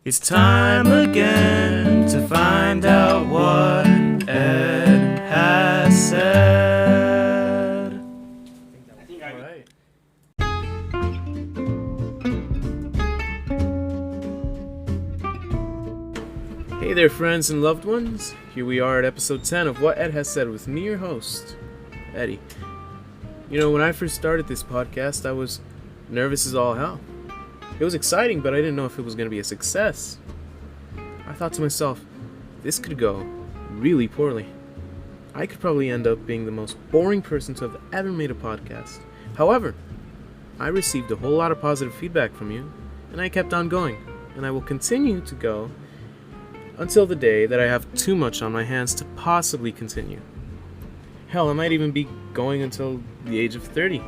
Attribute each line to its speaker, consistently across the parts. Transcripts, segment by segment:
Speaker 1: It's time again to find out what Ed has said. All right. Hey there, friends and loved ones. Here we are at episode 10 of What Ed Has Said with me, your host, Eddie. You know, when I first started this podcast, I was nervous as all hell. It was exciting, but I didn't know if it was going to be a success. I thought to myself, this could go really poorly. I could probably end up being the most boring person to have ever made a podcast. However, I received a whole lot of positive feedback from you, and I kept on going, and I will continue to go until the day that I have too much on my hands to possibly continue. Hell, I might even be going until the age of 30.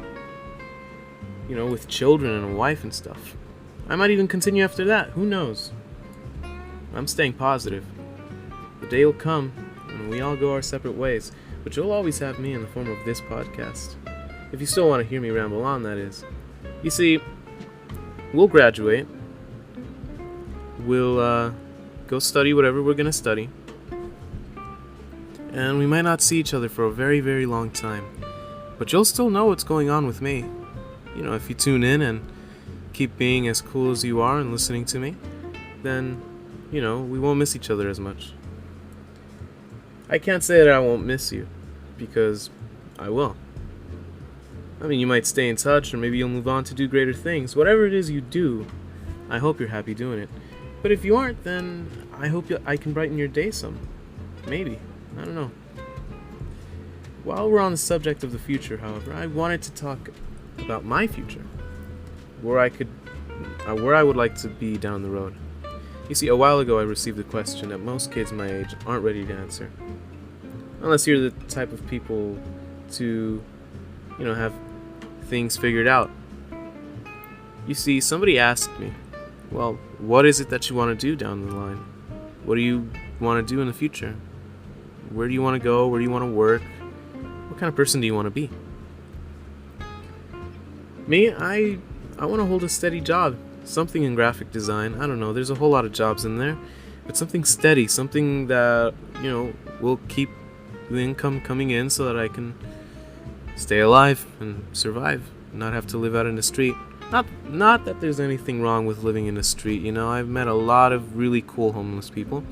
Speaker 1: You know, with children and a wife and stuff. I might even continue after that, who knows? I'm staying positive. The day will come when we all go our separate ways, but you'll always have me in the form of this podcast. If you still want to hear me ramble on, that is. You see, we'll graduate. We'll go study whatever we're going to study. And we might not see each other for a very, very long time. But you'll still know what's going on with me. You know, if you tune in and keep being as cool as you are and listening to me, then, you know, we won't miss each other as much. I can't say that I won't miss you, because I will. I mean, you might stay in touch, or maybe you'll move on to do greater things. Whatever it is you do, I hope you're happy doing it. But if you aren't, then I hope I can brighten your day some. Maybe. I don't know. While we're on the subject of the future, however, I wanted to talk about my future. Where I would like to be down the road. You see, a while ago I received a question that most kids my age aren't ready to answer. Unless you're the type of people to, you know, have things figured out. You see, somebody asked me, well, what is it that you want to do down the line? What do you want to do in the future? Where do you want to go? Where do you want to work? What kind of person do you want to be? Me, I want to hold a steady job. Something in graphic design. I don't know, there's a whole lot of jobs in there. But something steady, something that, you know, will keep the income coming in so that I can stay alive and survive. Not have to live out in the street. Not that there's anything wrong with living in the street, you know. I've met a lot of really cool homeless people.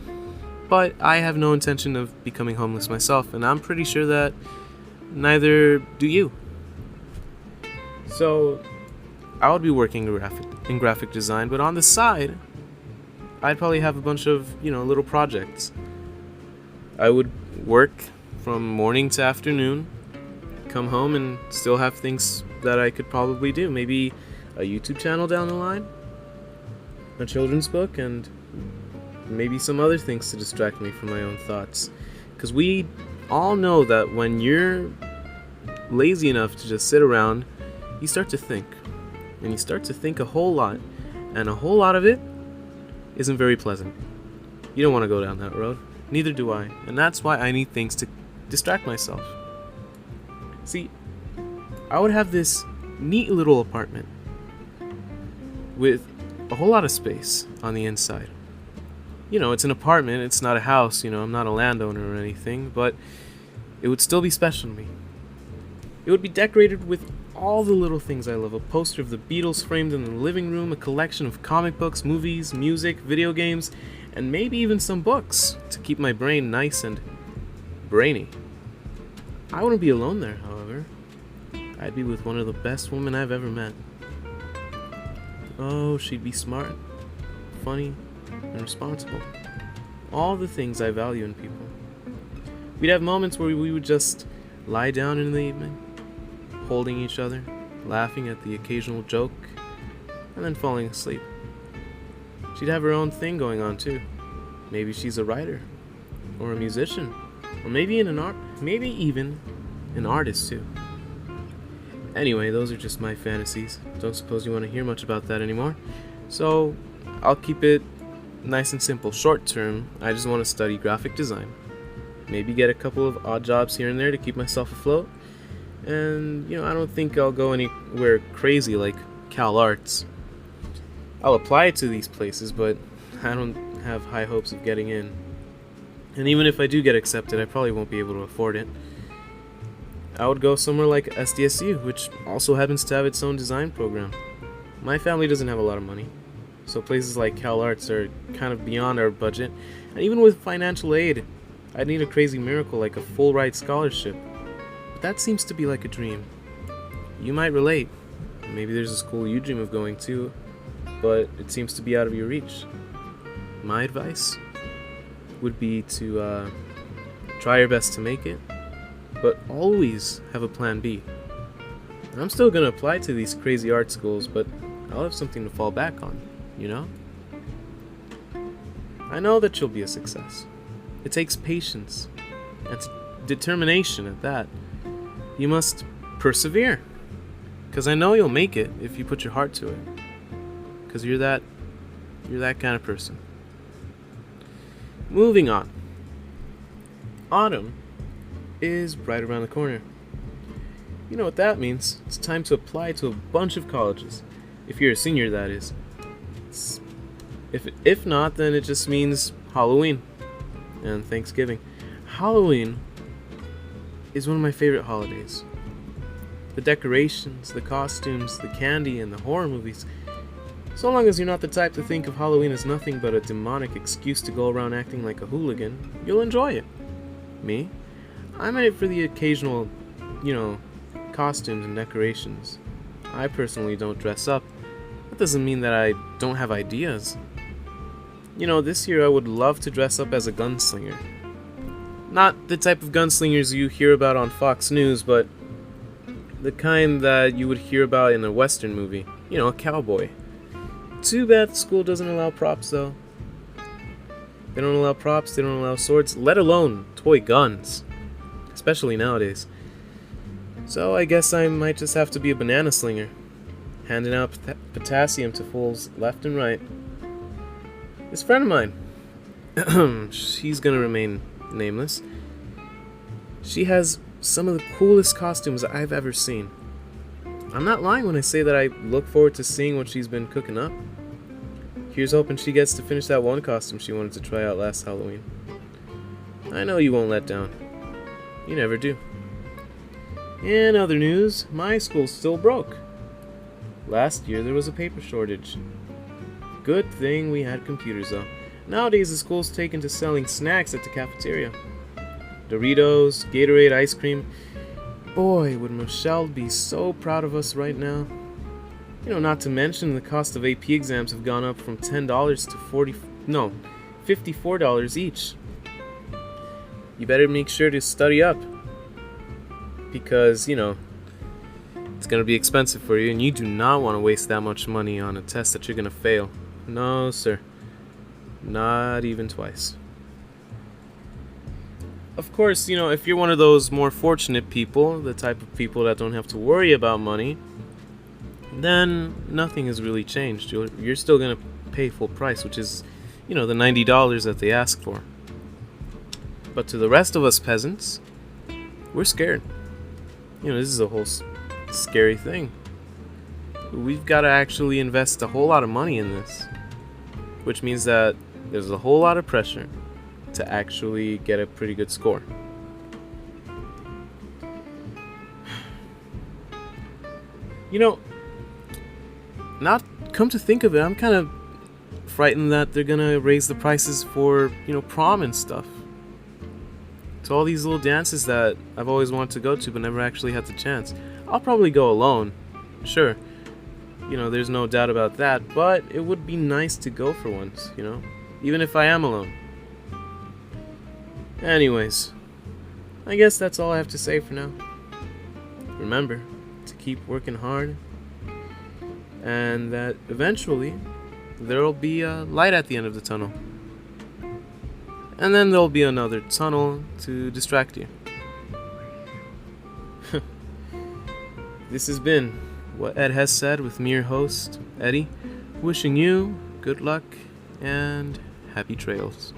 Speaker 1: But I have no intention of becoming homeless myself. And I'm pretty sure that neither do you. So, I would be working in graphic design, but on the side, I'd probably have a bunch of, you know, little projects. I would work from morning to afternoon, come home and still have things that I could probably do. Maybe a YouTube channel down the line, a children's book, and maybe some other things to distract me from my own thoughts. Because we all know that when you're lazy enough to just sit around, you start to think. And you start to think a whole lot. And a whole lot of it isn't very pleasant. You don't want to go down that road. Neither do I. And that's why I need things to distract myself. See, I would have this neat little apartment with a whole lot of space on the inside. You know, it's an apartment, it's not a house, you know, I'm not a landowner or anything, but it would still be special to me. It would be decorated with all the little things I love. A poster of the Beatles framed in the living room, a collection of comic books, movies, music, video games, and maybe even some books to keep my brain nice and brainy. I wouldn't be alone there, however. I'd be with one of the best women I've ever met. Oh, she'd be smart, funny, and responsible. All the things I value in people. We'd have moments where we would just lie down in the evening, holding each other, laughing at the occasional joke, and then falling asleep. She'd have her own thing going on too. Maybe she's a writer, or a musician, or maybe even an artist too. Anyway, those are just my fantasies. Don't suppose you want to hear much about that anymore. So, I'll keep it nice and simple. Short term, I just want to study graphic design. Maybe get a couple of odd jobs here and there to keep myself afloat. And, you know, I don't think I'll go anywhere crazy like Cal Arts. I'll apply to these places, but I don't have high hopes of getting in. And even if I do get accepted, I probably won't be able to afford it. I would go somewhere like SDSU, which also happens to have its own design program. My family doesn't have a lot of money, so places like Cal Arts are kind of beyond our budget. And even with financial aid, I'd need a crazy miracle like a full ride scholarship. But that seems to be like a dream. You might relate. Maybe there's a school you dream of going to, but it seems to be out of your reach. My advice would be to try your best to make it, but always have a plan B. I'm still gonna apply to these crazy art schools, but I'll have something to fall back on, you know? I know that you'll be a success. It takes patience and determination at that. You must persevere, because I know you'll make it if you put your heart to it, because you're that kind of person. Moving on. Autumn is right around the corner. You know what that means. It's time to apply to a bunch of colleges. If you're a senior, that is. If not, then it just means Halloween and Thanksgiving. Halloween is one of my favorite holidays. The decorations, the costumes, the candy, and the horror movies. So long as you're not the type to think of Halloween as nothing but a demonic excuse to go around acting like a hooligan, you'll enjoy it. Me? I'm in it for the occasional, costumes and decorations. I personally don't dress up. That doesn't mean that I don't have ideas. This year I would love to dress up as a gunslinger. Not the type of gunslingers you hear about on Fox News, but the kind that you would hear about in a Western movie. A cowboy. Too bad the school doesn't allow props, though. They don't allow props, they don't allow swords, let alone toy guns. Especially nowadays. So I guess I might just have to be a banana slinger, handing out potassium to fools left and right. This friend of mine, she's gonna remain nameless. She has some of the coolest costumes I've ever seen. I'm not lying when I say that I look forward to seeing what she's been cooking up. Here's hoping she gets to finish that one costume she wanted to try out last Halloween. I know you won't let down. You never do. In other news, my school's still broke. Last year there was a paper shortage. Good thing we had computers though. Nowadays the school's taken to selling snacks at the cafeteria. Doritos, Gatorade, ice cream. Boy, would Michelle be so proud of us right now. Not to mention the cost of AP exams have gone up from $10 to $54 each. You better make sure to study up. Because, it's going to be expensive for you, and you do not want to waste that much money on a test that you're going to fail. No, sir. Not even twice. Of course, if you're one of those more fortunate people, the type of people that don't have to worry about money, then nothing has really changed. You're still going to pay full price, which is, the $90 that they ask for. But to the rest of us peasants, we're scared. This is a whole scary thing. We've got to actually invest a whole lot of money in this, which means that there's a whole lot of pressure to actually get a pretty good score. Not come to think of it, I'm kind of frightened that they're gonna raise the prices for, prom and stuff. To all these little dances that I've always wanted to go to but never actually had the chance. I'll probably go alone, sure. There's no doubt about that, but it would be nice to go for once, even if I am alone. Anyways, I guess that's all I have to say for now. Remember to keep working hard, and that eventually there'll be a light at the end of the tunnel. And then there'll be another tunnel to distract you. This has been What Ed Has Said with me, your host, Eddie, wishing you good luck and happy trails.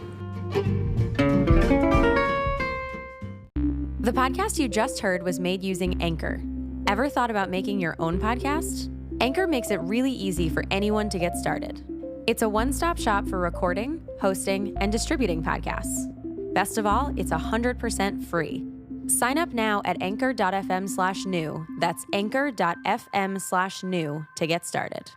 Speaker 2: The podcast you just heard was made using Anchor. Ever thought about making your own podcast? Anchor makes it really easy for anyone to get started. It's a one-stop shop for recording, hosting, and distributing podcasts. Best of all, it's 100% free. Sign up now at anchor.fm/new. That's anchor.fm/new to get started.